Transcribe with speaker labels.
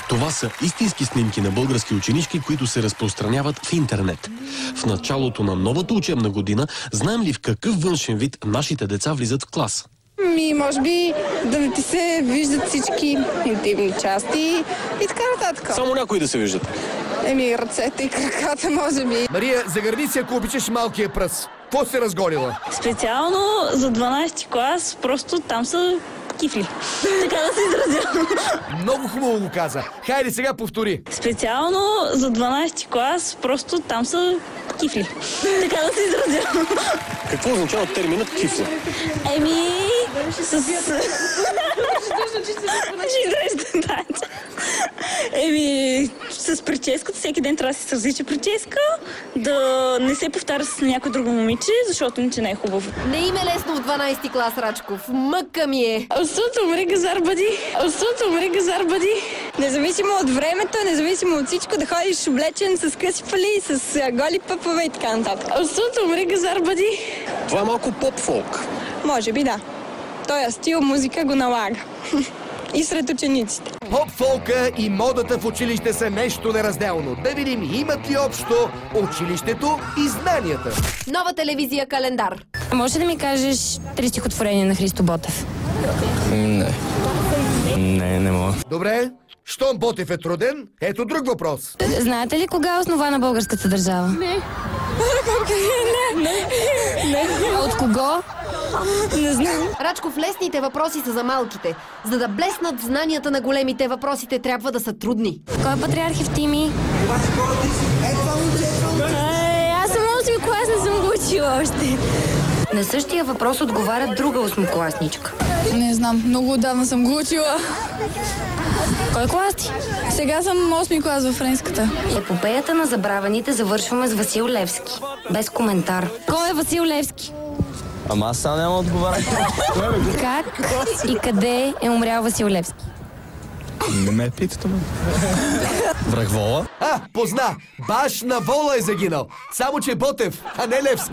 Speaker 1: Това са истински снимки на български ученички, които се разпространяват в интернет. В началото на новата учебна година знаем ли в какъв външен вид нашите деца влизат в клас?
Speaker 2: Може би да не ти се виждат всички интимни части и така нататък.
Speaker 1: Само някои да се виждат.
Speaker 2: Ръцете и краката, може би.
Speaker 3: Мария, загърни си, ако обичаш малкия пръс. Какво се разголила?
Speaker 4: Специално за 12 клас, просто там са кифли. Така да се изразя.
Speaker 3: Много хубаво го каза. Хайде сега повтори.
Speaker 4: Специално за 12 клас, просто там са кифли. Така да се изразя.
Speaker 1: Какво означава терминът кифли?
Speaker 4: С прическата всеки ден трябва да се различа прическа, да не се повтаря с някой друго момиче, защото иначе не е хубаво.
Speaker 5: Не им е лесно в 12 клас, Рачков. Мъка ми е.
Speaker 2: Умри газар бъди. Независимо от времето, независимо от всичко, да ходиш облечен с къси фали, с голи пъпове и така нататък.
Speaker 4: Умри газар бъди.
Speaker 1: Това е малко поп-фолк.
Speaker 2: Може би да. Тоя стил музика го налага. И сред учениците.
Speaker 3: Поп-фолка и модата в училище са нещо неразделно. Да видим, имат ли общо училището и знанията.
Speaker 5: Нова телевизия Календар.
Speaker 6: Може да ми кажеш 3 стихотворения на Христо Ботев?
Speaker 1: Не мога.
Speaker 3: Добре. Щом Ботев е труден, ето друг въпрос.
Speaker 6: Знаете ли кога е основана българската държава?
Speaker 2: Не.
Speaker 6: От кого?
Speaker 2: Не знам.
Speaker 5: Рачков, лесните въпроси са за малките. За да блеснат знанията на големите, въпросите трябва да са трудни.
Speaker 6: Кой е патриарх Евтимий? Аз съм 8 клас, не съм го учила още. На същия въпрос отговаря друга 8-класничка.
Speaker 2: Не знам, много отдавна съм го учила.
Speaker 6: Кой клас ти?
Speaker 2: Сега съм 8 клас във френската.
Speaker 6: Епопеята на забравените завършваме с Васил Левски. Без коментар. Кой е Васил Левски?
Speaker 7: Ама аз сега няма отговаря.
Speaker 6: Как и къде е умрял Васил Левски?
Speaker 7: Не ме питате, ме. Враг Вола?
Speaker 3: Позна! Баш на Вола е загинал. Само че Ботев, а не Левски.